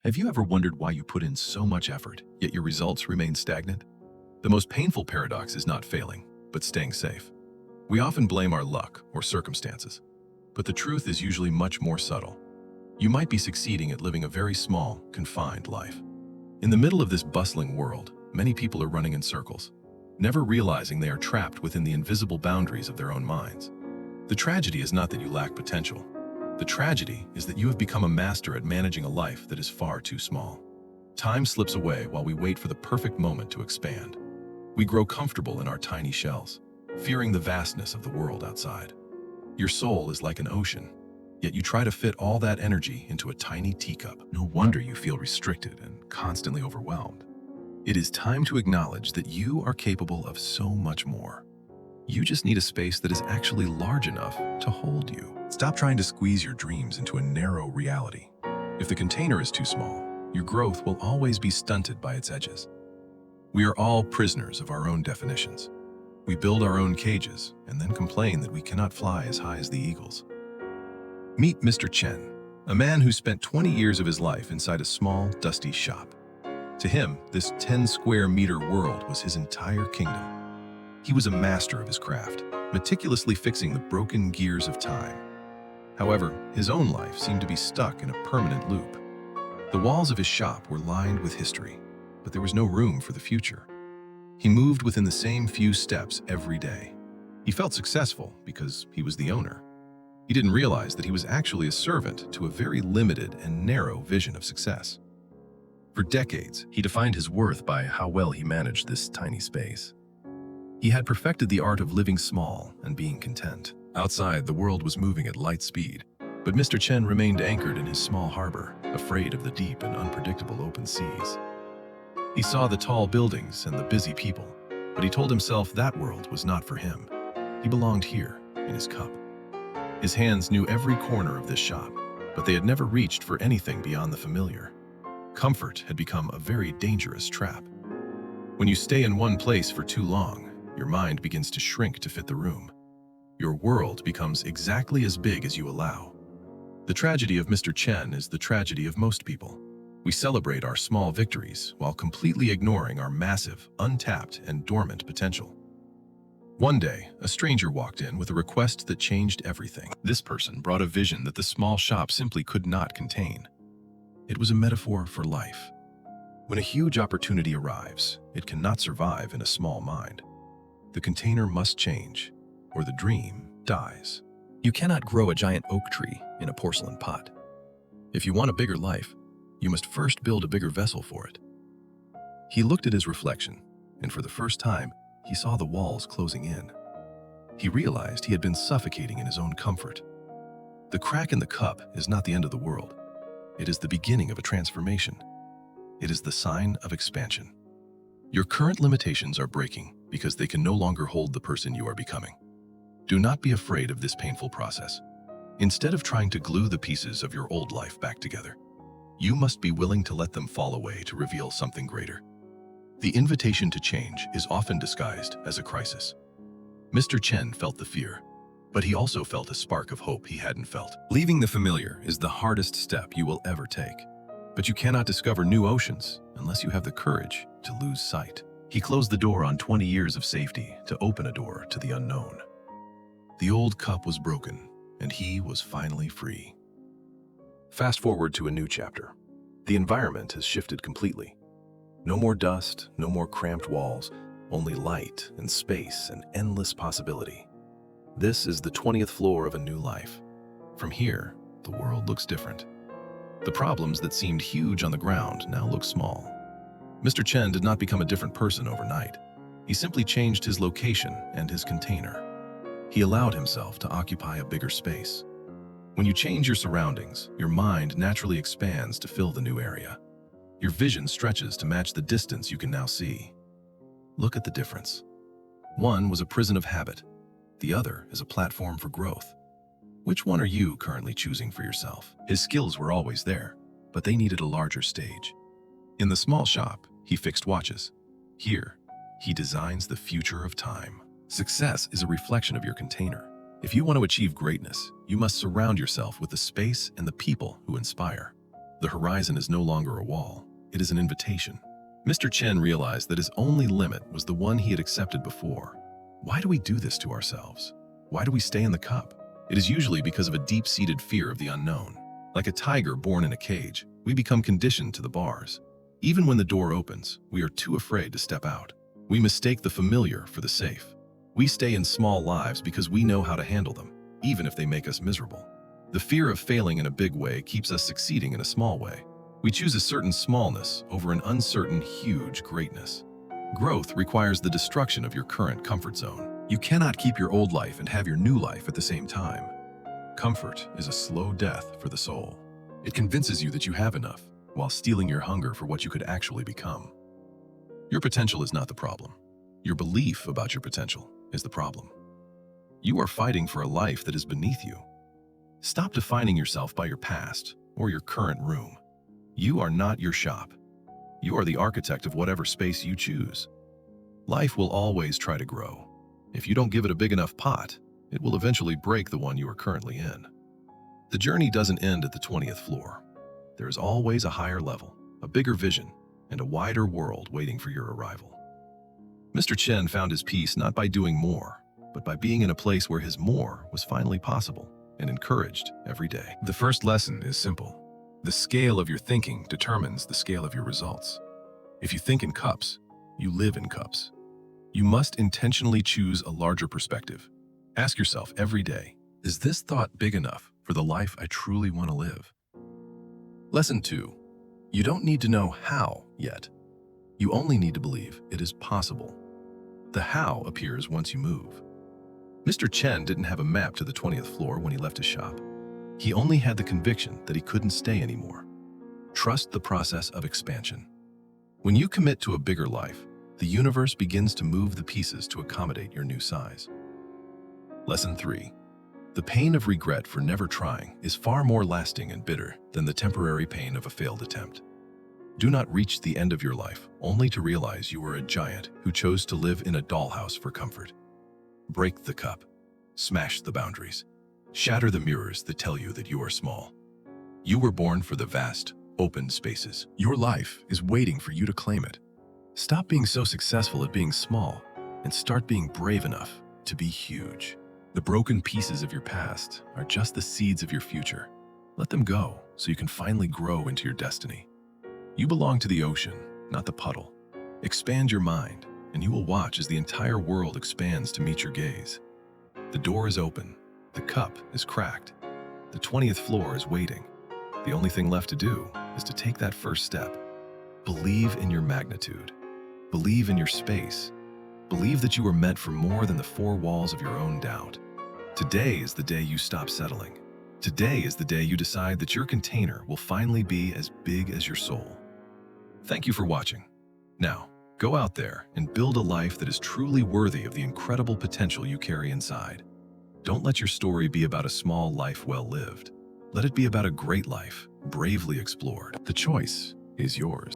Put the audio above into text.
Have you ever wondered why you put in so much effort, yet your results remain stagnant? The most painful paradox is not failing, but staying safe. We often blame our luck or circumstances, but the truth is usually much more subtle. You might be succeeding at living a very small, confined life. In the middle of this bustling world, many people are running in circles, never realizing they are trapped within the invisible boundaries of their own minds. The tragedy is not that you lack potential. The tragedy is that you have become a master at managing a life that is far too small. Time slips away while we wait for the perfect moment to expand. We grow comfortable in our tiny shells, fearing the vastness of the world outside. Your soul is like an ocean, yet you try to fit all that energy into a tiny teacup. No wonder you feel restricted and constantly overwhelmed. It is time to acknowledge that you are capable of so much more. You just need a space that is actually large enough to hold you. Stop trying to squeeze your dreams into a narrow reality. If the container is too small, your growth will always be stunted by its edges. We are all prisoners of our own definitions. We build our own cages and then complain that we cannot fly as high as the eagles. Meet Mr. Chen, a man who spent 20 years of his life inside a small, dusty shop. To him, this 10-square-meter world was his entire kingdom. He was a master of his craft, meticulously fixing the broken gears of time. However, his own life seemed to be stuck in a permanent loop. The walls of his shop were lined with history, but there was no room for the future. He moved within the same few steps every day. He felt successful because he was the owner. He didn't realize that he was actually a servant to a very limited and narrow vision of success. For decades, he defined his worth by how well he managed this tiny space. He had perfected the art of living small and being content. Outside, the world was moving at light speed, but Mr. Chen remained anchored in his small harbor, afraid of the deep and unpredictable open seas. He saw the tall buildings and the busy people, but he told himself that world was not for him. He belonged here, in his cup. His hands knew every corner of this shop, but they had never reached for anything beyond the familiar. Comfort had become a very dangerous trap. When you stay in one place for too long, your mind begins to shrink to fit the room. Your world becomes exactly as big as you allow. The tragedy of Mr. Chen is the tragedy of most people. We celebrate our small victories while completely ignoring our massive, untapped, and dormant potential. One day, a stranger walked in with a request that changed everything. This person brought a vision that the small shop simply could not contain. It was a metaphor for life. When a huge opportunity arrives, it cannot survive in a small mind. The container must change, or the dream dies. You cannot grow a giant oak tree in a porcelain pot. If you want a bigger life, you must first build a bigger vessel for it. He looked at his reflection, and for the first time, he saw the walls closing in. He realized he had been suffocating in his own comfort. The crack in the cup is not the end of the world. It is the beginning of a transformation. It is the sign of expansion. Your current limitations are breaking because they can no longer hold the person you are becoming. Do not be afraid of this painful process. Instead of trying to glue the pieces of your old life back together, you must be willing to let them fall away to reveal something greater. The invitation to change is often disguised as a crisis. Mr. Chen felt the fear, but he also felt a spark of hope he hadn't felt. Leaving the familiar is the hardest step you will ever take, but you cannot discover new oceans unless you have the courage to lose sight. He closed the door on 20 years of safety to open a door to the unknown. The old cup was broken, and he was finally free. Fast forward to a new chapter. The environment has shifted completely. No more dust, no more cramped walls, only light and space and endless possibility. This is the 20th floor of a new life. From here, the world looks different. The problems that seemed huge on the ground now look small. Mr. Chen did not become a different person overnight. He simply changed his location and his container. He allowed himself to occupy a bigger space. When you change your surroundings, your mind naturally expands to fill the new area. Your vision stretches to match the distance you can now see. Look at the difference. One was a prison of habit. The other is a platform for growth. Which one are you currently choosing for yourself? His skills were always there, but they needed a larger stage. In the small shop, he fixed watches. Here, he designs the future of time. Success is a reflection of your container. If you want to achieve greatness, you must surround yourself with the space and the people who inspire. The horizon is no longer a wall, it is an invitation. Mr. Chen realized that his only limit was the one he had accepted before. Why do we do this to ourselves? Why do we stay in the cup? It is usually because of a deep-seated fear of the unknown. Like a tiger born in a cage, we become conditioned to the bars. Even when the door opens, we are too afraid to step out. We mistake the familiar for the safe. We stay in small lives because we know how to handle them, even if they make us miserable. The fear of failing in a big way keeps us succeeding in a small way. We choose a certain smallness over an uncertain, huge greatness. Growth requires the destruction of your current comfort zone. You cannot keep your old life and have your new life at the same time. Comfort is a slow death for the soul. It convinces you that you have enough, while stealing your hunger for what you could actually become. Your potential is not the problem. Your belief about your potential is the problem. You are fighting for a life that is beneath you. Stop defining yourself by your past or your current room. You are not your shop. You are the architect of whatever space you choose. Life will always try to grow. If you don't give it a big enough pot, it will eventually break the one you are currently in. The journey doesn't end at the 20th floor. There is always a higher level, a bigger vision, and a wider world waiting for your arrival. Mr. Chen found his peace not by doing more, but by being in a place where his more was finally possible and encouraged every day. The first lesson is simple. The scale of your thinking determines the scale of your results. If you think in cups, you live in cups. You must intentionally choose a larger perspective. Ask yourself every day, is this thought big enough for the life I truly want to live? Lesson 2. You don't need to know how yet. You only need to believe it is possible. The how appears once you move. Mr. Chen didn't have a map to the 20th floor when he left his shop. He only had the conviction that he couldn't stay anymore. Trust the process of expansion. When you commit to a bigger life, the universe begins to move the pieces to accommodate your new size. Lesson 3. The pain of regret for never trying is far more lasting and bitter than the temporary pain of a failed attempt. Do not reach the end of your life only to realize you were a giant who chose to live in a dollhouse for comfort. Break the cup. Smash the boundaries. Shatter the mirrors that tell you that you are small. You were born for the vast, open spaces. Your life is waiting for you to claim it. Stop being so successful at being small and start being brave enough to be huge. The broken pieces of your past are just the seeds of your future. Let them go so you can finally grow into your destiny. You belong to the ocean, not the puddle. Expand your mind, and you will watch as the entire world expands to meet your gaze. The door is open. The cup is cracked. The 20th floor is waiting. The only thing left to do is to take that first step. Believe in your magnitude. Believe in your space. Believe that you are meant for more than the four walls of your own doubt. Today is the day you stop settling. Today is the day you decide that your container will finally be as big as your soul. Thank you for watching. Now, go out there and build a life that is truly worthy of the incredible potential you carry inside. Don't let your story be about a small life well lived. Let it be about a great life, bravely explored. The choice is yours.